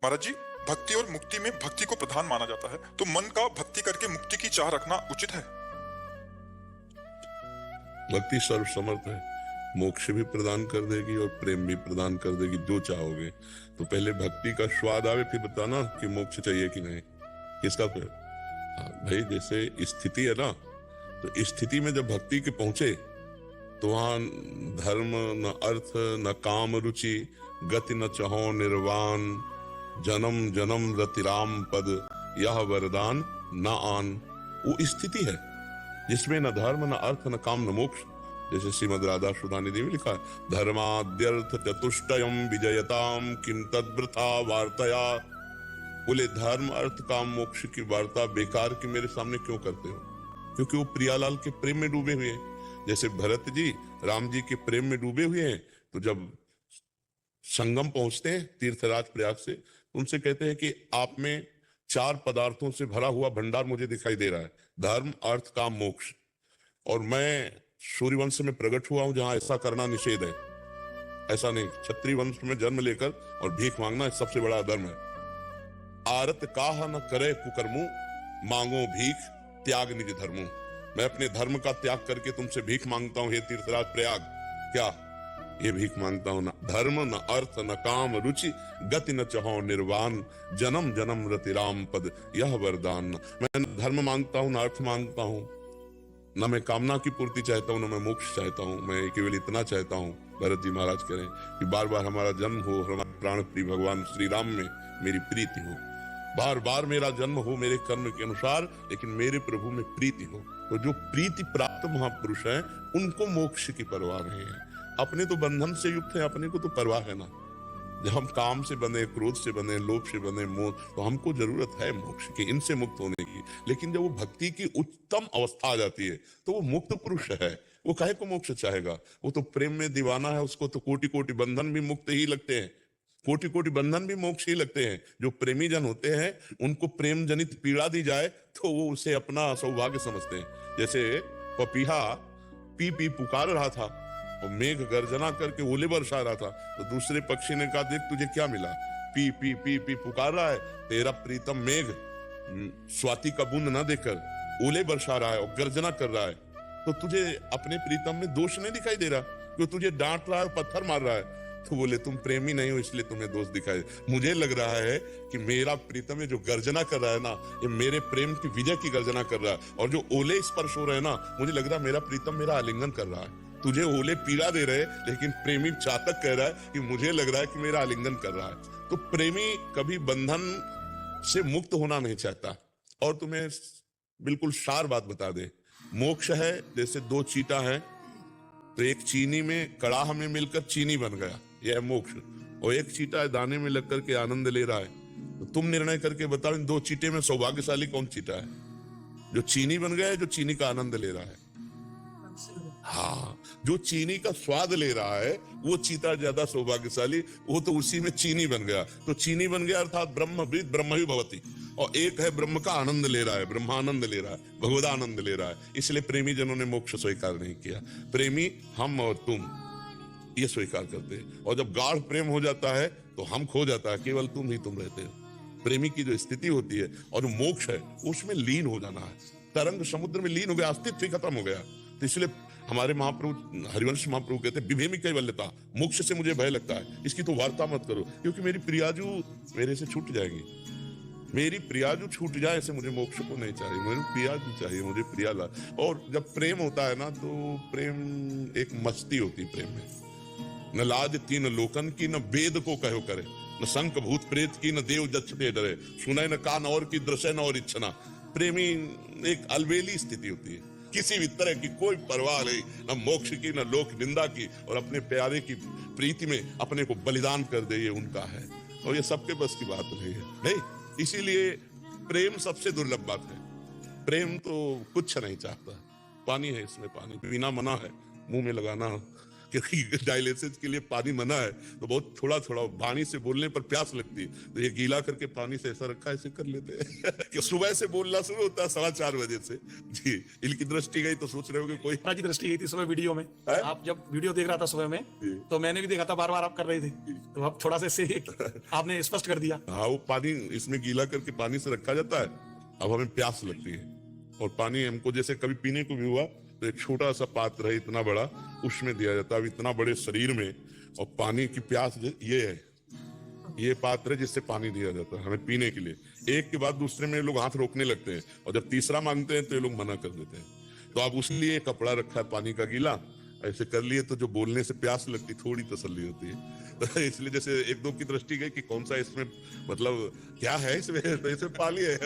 महाराज जी, भक्ति और मुक्ति में भक्ति को प्रधान माना जाता है, तो मन का भक्ति करके मुक्ति की चाह रखना उचित है? भक्ति सर्वसमर्थ है, मोक्ष भी प्रदान कर देगी और प्रेम भी प्रदान कर देगी, जो चाहोगे। तो पहले भक्ति का स्वाद आवे, फिर बताना कि मोक्ष चाहिए कि नहीं। किसका फिर? हाँ भाई, जैसे स्थिति है ना, तो स्थिति में जब भक्ति के पहुंचे तो वहां धर्म न अर्थ न काम रुचि, गति न चहो निर्वाण, जन्म जन्म रतिराम पद, यह वरदान न आन। वो स्थिति है जिसमें न धर्म न अर्थ न काम न मोक्ष। जैसे श्रीमद् राधा सुधानिधि में लिखा है, धर्माद्यर्थ चतुष्टयम विजयताम किम तद्वृथा वार्तया। बोले धर्म अर्थ काम मोक्ष की वार्ता बेकार की मेरे सामने क्यों करते हो? क्योंकि वो प्रियालाल के प्रेम में डूबे हुए हैं। जैसे भरत जी राम जी के प्रेम में डूबे हुए हैं, तो जब संगम पहुंचते हैं तीर्थराज प्रयाग से, उनसे कहते हैं कि आप में 4 पदार्थों से भरा हुआ भंडार मुझे दिखाई दे रहा है, धर्म अर्थ काम मोक्ष, और मैं सूर्यवंश में प्रकट हुआ हूं जहां ऐसा करना निषेध है। ऐसा नहीं, क्षत्रिय वंश में जन्म लेकर और भीख मांगना सबसे बड़ा धर्म है। आरत काह न करे कुकर्मू, मांगो भीख त्याग निज धर्मू। मैं अपने धर्म का त्याग करके तुमसे भीख मांगता हूं हे तीर्थराज प्रयाग। क्या ये भीख मांगता हूं? ना धर्म न अर्थ न काम रुचि, गति न चहो निर्वाण, जन्म जन्म रतिराम पद, यह वरदान। मैं न धर्म मांगता हूं, न अर्थ मांगता हूं, न मैं कामना की पूर्ति चाहता हूं, न मैं मोक्ष चाहता हूं। मैं केवल इतना चाहता हूं, भरत जी महाराज कह रहे हैं, कि बार बार हमारा जन्म हो, हमारे प्राण प्रिय भगवान श्री राम में मेरी प्रीति हो, बार बार मेरा जन्म हो मेरे कर्म के अनुसार, लेकिन मेरे प्रभु में प्रीति हो। तो जो प्रीति प्राप्त महापुरुष हैं, उनको मोक्ष की परवाह नहीं है। अपने तो बंधन से युक्त है, अपने को तो परवाह है ना। जब हम काम से बने, क्रोध से बने, लोभ से बने, मोह, तो हमको जरूरत है मोक्ष की, इनसे मुक्त होने की। लेकिन जब वो भक्ति की उच्चतम अवस्था आ जाती है, तो वो मुक्त पुरुष है। वो काहे को मोक्ष चाहेगा? वो तो प्रेम में दीवाना है, उसको तो कोटि कोटि बंधन भी मुक्त ही लगते हैं, कोटि कोटि बंधन भी मोक्ष ही लगते हैं। जो प्रेमी जन होते हैं, उनको प्रेम जनित पीड़ा दी जाए तो वो उसे अपना सौभाग्य समझते हैं। जैसे पपीहा पी पी पुकार रहा था और मेघ गर्जना करके ओले बरसा रहा था, तो दूसरे पक्षी ने कहा, देख तुझे क्या मिला, पी पी पी पी पुकार रहा है, तेरा प्रीतम मेघ स्वाति का बूंद न देकर ओले बरसा रहा है और गर्जना कर रहा है, तो तुझे अपने प्रीतम में दोष नहीं दिखाई दे रहा? जो तुझे डांट रहा है, पत्थर मार रहा है, तो बोले तुम प्रेमी नहीं हो इसलिए तुम्हें दोष दिखाई। मुझे लग रहा है कि मेरा प्रीतम जो गर्जना कर रहा है ना, ये मेरे प्रेम की विजय की गर्जना कर रहा है, और जो ओले स्पर्श हो रहे हैं ना, मुझे लग रहा है मेरा प्रीतम मेरा आलिंगन कर रहा है। तुझे ओले पीड़ा दे रहे, लेकिन प्रेमी चातक कह रहा है कि मुझे लग रहा है कि मेरा आलिंगन कर रहा है। तो प्रेमी कभी बंधन से मुक्त होना नहीं चाहता। और तुम्हें बिल्कुल सार बात बता दे, मोक्ष है जैसे 2 चीटा है, तो एक चीनी में कड़ाह में मिलकर चीनी बन गया, यह है मोक्ष। और एक चीटा है दाने में लग करके आनंद ले रहा है। तो तुम निर्णय करके बताओ, इन 2 चीटे में सौभाग्यशाली कौन चीटा है? जो चीनी बन गया है, जो चीनी का आनंद ले रहा है। हाँ, जो चीनी का स्वाद ले रहा है वो चीता ज्यादा सौभाग्यशाली, वो तो उसी में चीनी बन गया। तो चीनी बन गया अर्थात ब्रह्मविद ब्रह्म ही भवति। और एक है ब्रह्म का आनंद ले रहा है, ब्रह्मानंद ले रहा है, भगवदानंद ले रहा है। इसलिए प्रेमी जनों ने मोक्ष स्वीकार नहीं किया। प्रेमी हम और तुम ये स्वीकार करते हैं, और जब गाढ़ प्रेम हो जाता है तो हम खो जाता है, केवल तुम ही तुम रहते हो। प्रेमी की जो स्थिति होती है और जो मोक्ष है, उसमें लीन हो जाना है। तरंग समुद्र में लीन हो गया, अस्तित्व ही खत्म हो गया। तो इसलिए हमारे महाप्रभु हरिवंश महाप्रभु कहते हैं, विभेमी कैवल्यता, मोक्ष से मुझे भय लगता है, इसकी तो वार्ता मत करो, क्योंकि मेरी प्रियाजू मेरे से छूट जाएगी। मेरी प्रियाजू छूट जाए ऐसे मुझे मोक्ष को नहीं चाहिए, मुझे प्रियाजू चाहिए, मुझे प्रियाला। और जब प्रेम होता है ना, तो प्रेम एक मस्ती होती है प्रेम में। न लाज तीन लोकन की, न वेद को कहो करे, न शंख भूत प्रेत की, न देव जच्छते डरे, सुनाए न कान और की, दृश्य न और इच्छना। प्रेमी एक अलबेली स्थिति होती है, किसी भी तरह की कोई परवाह नहीं, न मोक्ष की न लोक निंदा की, और अपने प्यारे की प्रीति में अपने को बलिदान कर दे, ये उनका है। और ये सबके बस की बात नहीं है, नहीं। इसीलिए प्रेम सबसे दुर्लभ बात है। प्रेम तो कुछ नहीं चाहता, पानी है इसमें, पानी पीना मना है, मुंह में लगाना क्योंकि डायलिसिस के लिए पानी मना है, तो बहुत थोड़ा थोड़ा वाणी से बोलने पर प्यास लगती है, तो ये गीला करके पानी से ऐसा रखा ऐसे कर लेते हैं कि सुबह से बोलना शुरू होता है 4:30 बजे से। जी, इनकी दृष्टि गई तो सोच रहे हो कि कोई की दृष्टि गई थी सुबह वीडियो में। आप जब वीडियो देख रहा था सुबह में, तो मैंने भी देखा था, बार बार आप कर रहे थे, तो अब थोड़ा सा इससे आपने स्पष्ट कर दिया। हाँ, वो पानी इसमें गीला करके पानी से रखा जाता है। अब हमें प्यास लगती है और पानी हमको जैसे कभी पीने को भी हुआ तो एक छोटा सा पात्र है इतना बड़ा, उसमें दिया जाता है। अब इतना बड़े शरीर में और पानी की प्यास ये है, ये पात्र है जिससे पानी दिया जाता है हमें पीने के लिए। एक के बाद दूसरे में लोग हाथ रोकने लगते हैं और जब तीसरा मांगते हैं तो ये लोग मना कर देते हैं। तो अब उसके लिए कपड़ा रखा है पानी का गीला, ऐसे कर लिए तो जो बोलने से प्यास लगती थोड़ी तसल्ली होती है। तो इसलिए जैसे एक दो की दृष्टि गई कि कौन सा इसमें मतलब क्या है इसमें, तो इसमें पानी है।